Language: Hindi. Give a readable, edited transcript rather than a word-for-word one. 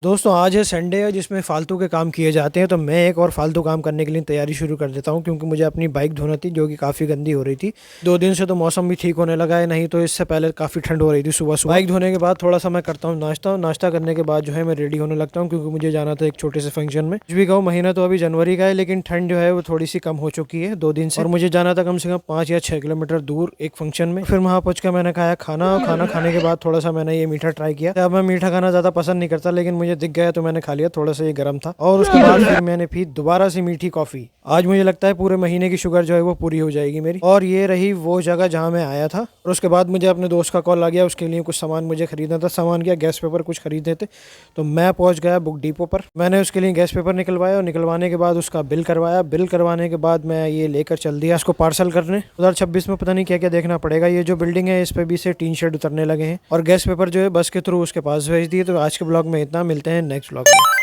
दोस्तों आज है संडे है जिसमें फालतू के काम किए जाते हैं, तो मैं एक और फालतू काम करने के लिए तैयारी शुरू कर देता हूं क्योंकि मुझे अपनी बाइक धोना थी जो कि काफ़ी गंदी हो रही थी। 2 दिन से तो मौसम भी ठीक होने लगा है, नहीं तो इससे पहले काफ़ी ठंड हो रही थी सुबह सुबह। बाइक धोने के बाद थोड़ा सा मैं करता हूँ नाश्ता करने के बाद जो है मैं रेडी होने लगता हूँ क्योंकि मुझे जाना था एक छोटे से फंक्शन में। कुछ भी कहूँ, महीना तो अभी जनवरी का है लेकिन ठंड जो है वो थोड़ी सी कम हो चुकी है 2 दिन से, और मुझे जाना था कम से कम 5 या 6 किलोमीटर दूर एक फंक्शन में। फिर वहाँ पहुंच कर मैंने खाया खाना खाने के बाद थोड़ा सा मैंने ये मीठा ट्राई किया। अब मैं मीठा खाना ज़्यादा पसंद नहीं करता लेकिन मुझे दिख गया तो मैंने खा लिया, थोड़ा सा ये गर्म था। और उसके बाद फिर मैंने पी दोबारा से मीठी कॉफी। आज मुझे लगता है पूरे महीने की शुगर जो है वो पूरी हो जाएगी मेरी। और ये रही वो जगह जहाँ मैं आया था। और उसके बाद मुझे अपने दोस्त का कॉल आ गया, उसके लिए कुछ सामान मुझे खरीदना था। सामान क्या, गैस पेपर कुछ खरीदने थे। तो मैं पहुंच गया बुक डिपो पर। मैंने उसके लिए गैस पेपर निकलवाया और निकलवाने के बाद उसका बिल करवाया। बिल करवाने के बाद मैं ये लेकर चल दिया उसको पार्सल करने। 2026 में पता नहीं क्या क्या देखना पड़ेगा। ये जो बिल्डिंग है इस पे भी से टीन शेड उतरने लगे हैं और गैस पेपर जो है बस के थ्रू उसके पास भेज दिए। तो आज के ब्लॉग में इतना, मिलते हैं नेक्स्ट ब्लॉग में।